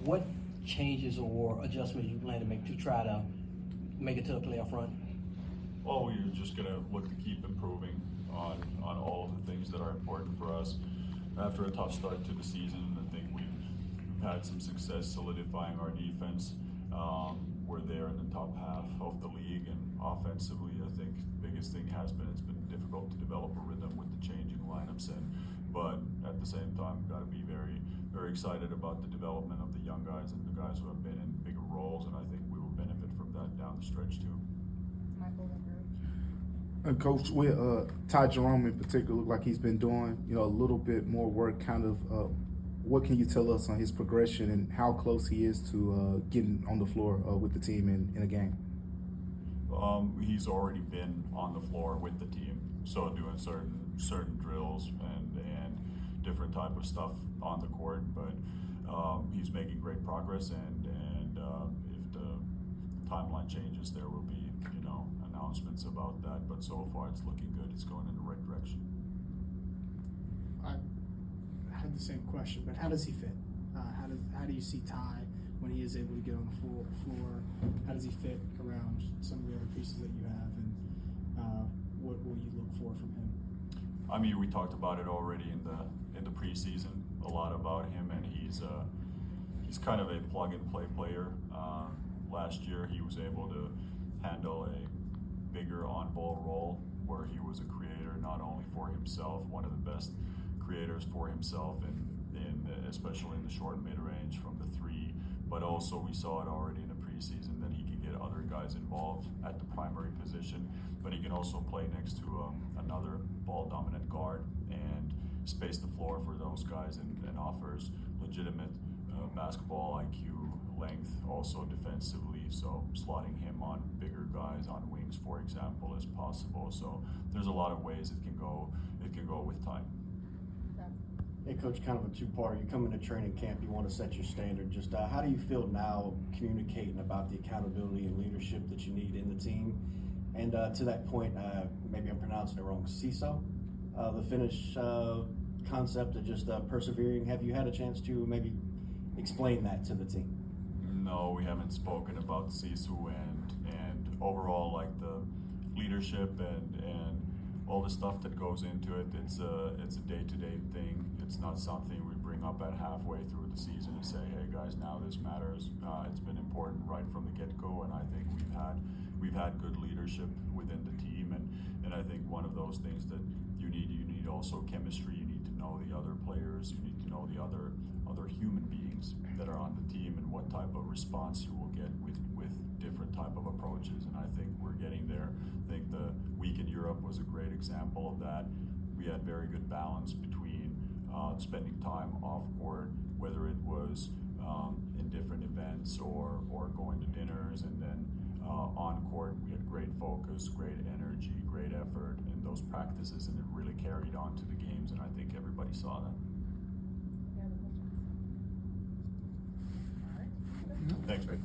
What changes or adjustments you plan to make to try to make it to the playoff run? Well, we're just going to look to keep improving on all of the things that are important for us. After a tough start to the season, I think we've had some success solidifying our defense. We're there in the top half of the league, and offensively, I think the biggest thing has been it's been difficult to develop a rhythm with the changing lineups in. But at the same time, we've got to be very, very excited about the development of the young guys and the guys who have been in bigger roles, and I think we will benefit from that down the stretch too. Coach, with Ty Jerome in particular, look like he's been doing, a little bit more work. Kind of, what can you tell us on his progression and how close he is to getting on the floor with the team in a game? He's already been on the floor with the team, so doing certain drills and different type of stuff on the court. But he's making great progress, and if the timeline changes, there will be announcements about that, but so far it's looking good. It's going in the right direction. I had the same question, but how does he fit? How do you see Ty when he is able to get on the floor? How does he fit around some of the other pieces that you have, and what will you look for from him? I mean, we talked about it already in the preseason, a lot about him, and he's kind of a plug-and-play player. Last year, he was able to handle a bigger on-ball role where he was a creator not only for himself, one of the best creators for himself especially in the short mid-range from the three, but also we saw it already in the preseason that he can get other guys involved at the primary position, but he can also play next to another ball-dominant guard and space the floor for those guys and offers legitimate basketball IQ, length, also defensively, so slotting him on bigger guys on wings, for example, is possible. So there's a lot of ways it can go with time. Hey, Coach, kind of a two-parter. You come into training camp, you want to set your standard. Just how do you feel now communicating about the accountability and leadership that you need in the team? And to that point, maybe I'm pronouncing it wrong, CISO, the Finnish concept of just persevering. Have you had a chance to maybe explain that to the team? No, we haven't spoken about Sisu and overall like the leadership and all the stuff that goes into it. It's a day-to-day thing. It's not something we bring up at halfway through the season and say, hey guys, now this matters. It's been important right from the get-go, and I think we've had good leadership within the team, and I think one of those things that you need also chemistry. You need to know the other players. You need to know the other human beings that are on the team and what type of response you will get with different type of approaches, and I think we're getting there. I think the week in Europe was a great example of that. We had very good balance between spending time off court, whether it was in different events or going to dinners, and then on court we had great focus, great energy, great effort in those practices, and it really carried on to the games, and I think everybody saw that. Thanks, Rick.